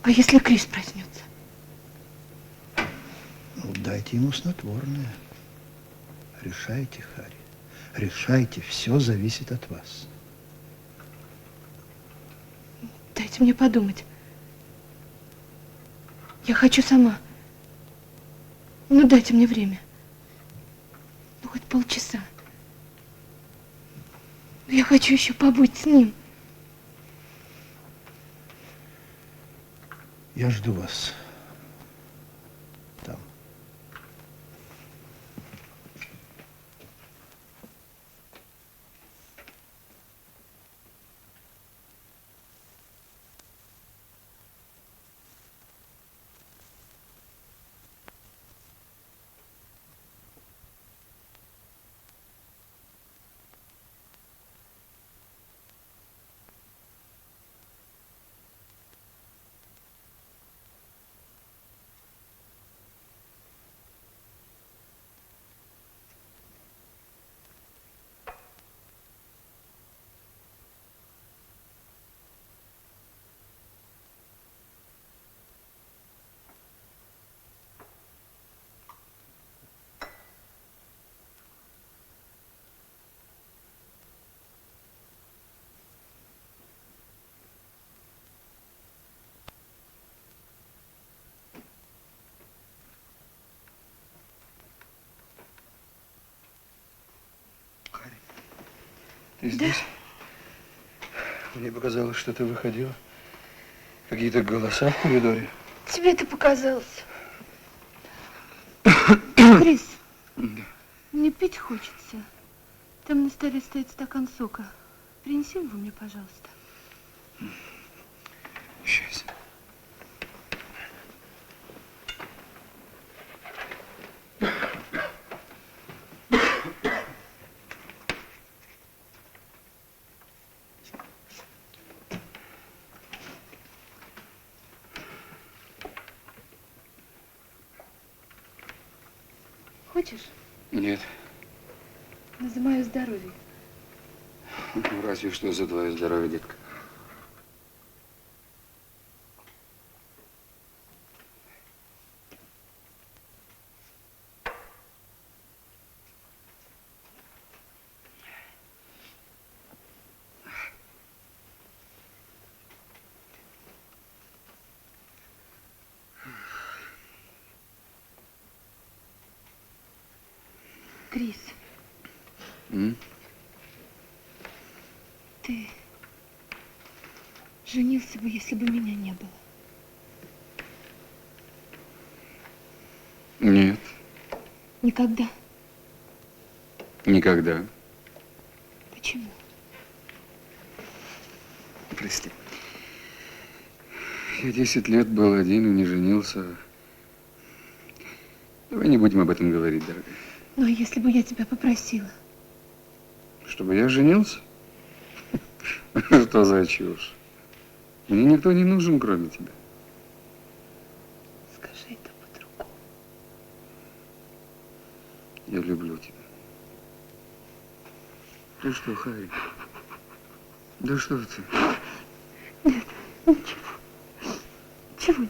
А если Крис проснется? Ну, дайте ему снотворное. Решайте, Хари. Решайте. Все зависит от вас. Дайте мне подумать. Я хочу сама. Ну, дайте мне время. Ну, хоть полчаса. Но я хочу еще побыть с ним. Я жду вас там. Ты здесь? Мне показалось, что ты выходила. Какие-то голоса в коридоре. Тебе это показалось. Крис, мне пить хочется. Там на столе стоит стакан сока. Принеси его мне, пожалуйста. Сейчас. Хочешь? Нет. Ну, за мое здоровье. Ну, разве что за твое здоровье, детка. Крис, М? ты женился бы, если бы меня не было. Нет, Никогда. никогда. Почему? Прости. Я 10 лет был один и не женился. Давай не будем об этом говорить, дорогая. Ну, а если бы я тебя попросила? Чтобы я женился? Что за чушь? Мне никто не нужен, кроме тебя. Скажи это по-другому. Я люблю тебя. Ты что, Харри? Да что ты? Нет, ничего. Ничего.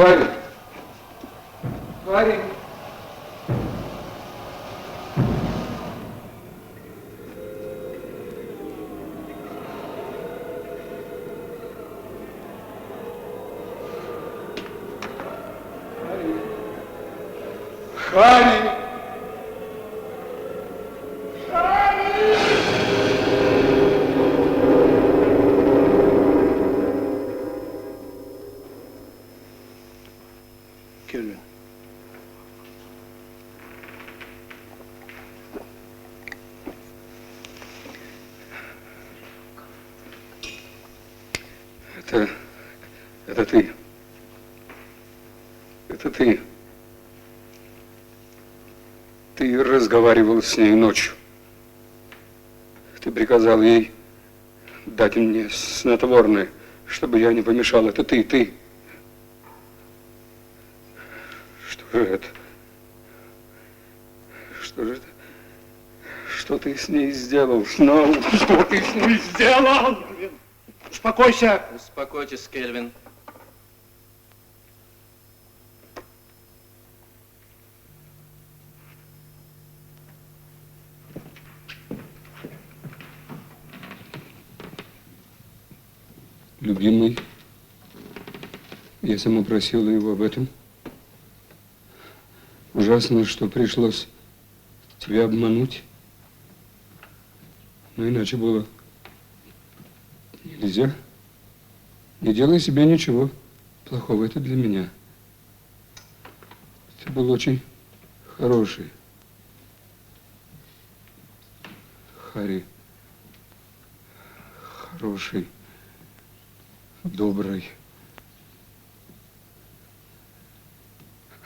Харри! Харри! Харри! Кельвин. Это ты. Это ты. Ты разговаривал с ней ночью. Ты приказал ей дать мне снотворное, чтобы я не помешал. Это ты. Что же это? Что же это? Что ты с ней сделал, Сноу? Что ты с ней сделал? Успокойся. Успокойтесь, Кельвин. Любимый, я сама просила его об этом. Ужасно, что пришлось тебя обмануть. Но иначе было нельзя. Не делай себе ничего плохого. Это для меня. Ты был очень хороший. Харри. Хороший. Добрый.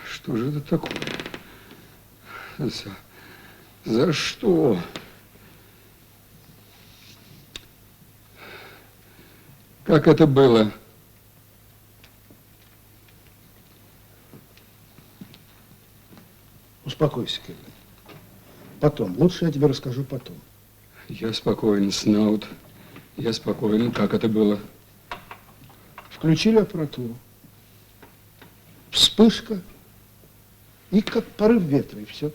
Что же это такое? За что? Как это было? Успокойся, Кельвин. Потом. Лучше я тебе расскажу потом. Я спокоен, Снаут. Я спокоен. Как это было? Включили аппаратуру. Вспышка. И как порыв ветра, и все.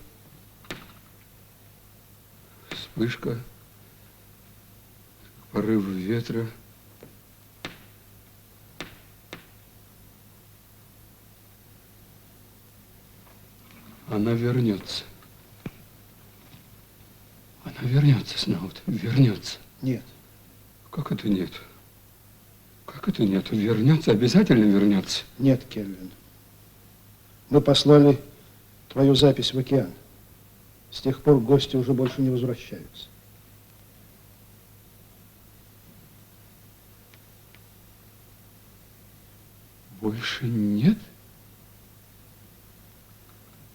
Вспышка. Порыв ветра. Она вернется. Она вернется, Снаут. Вернется. Нет. Как это нет? Как это нет? Вернется, обязательно вернется. Нет, Кельвин. Мы послали твою запись в океан. С тех пор гости уже больше не возвращаются. Больше нет?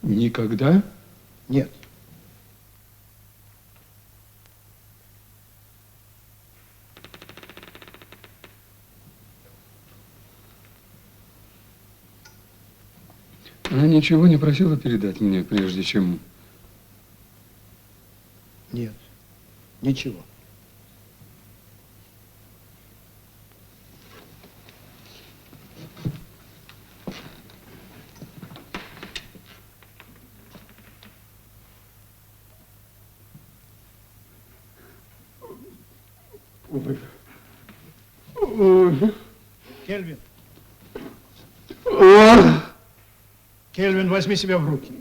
Никогда? Нет. Она ничего не просила передать мне, прежде чем... Нет. Ничего. Кельвин. Кельвин, возьми себя в руки.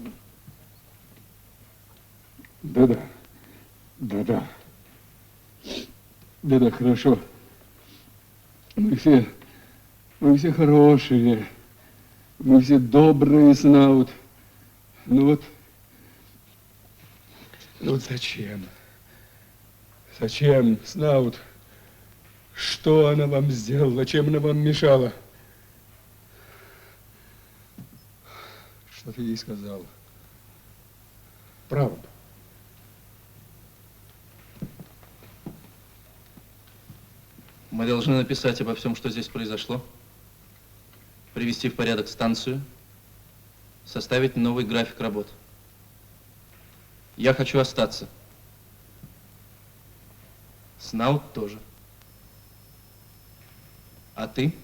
Да-да. Да-да. Да-да, хорошо. Мы все хорошие. Мы все добрые, Снаут. Ну вот зачем? Зачем, Снаут? Что она вам сделала? Чем она вам мешала? Что ты ей сказал? Правда. Мы должны написать обо всем, что здесь произошло, привести в порядок станцию, составить новый график работ. Я хочу остаться. Снаут тоже. А ты?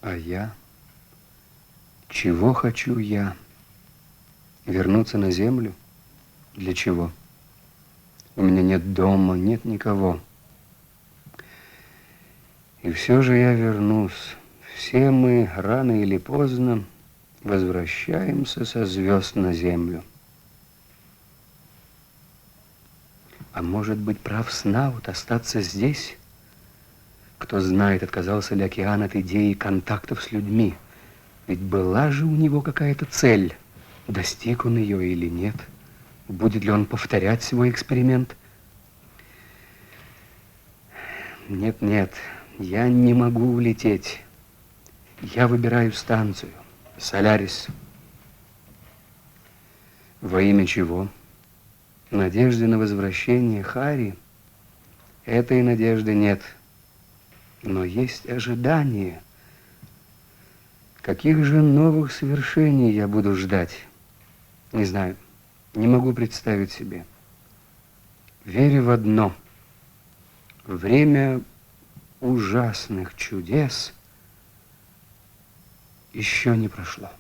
А я? Чего хочу я? Вернуться на землю? Для чего? У меня нет дома, нет никого. И все же я вернусь. Все мы рано или поздно возвращаемся со звезд на землю. А может быть, прав Снаут остаться здесь? Кто знает, отказался ли океан от идеи контактов с людьми. Ведь была же у него какая-то цель. Достиг он ее или нет? Будет ли он повторять свой эксперимент? Нет, нет, я не могу улететь. Я выбираю станцию, Солярис. Во имя чего? Надежды на возвращение Хари? Этой надежды нет. Но есть ожидание. Каких же новых свершений я буду ждать? Не знаю, не могу представить себе. Верю в одно. Время ужасных чудес еще не прошло.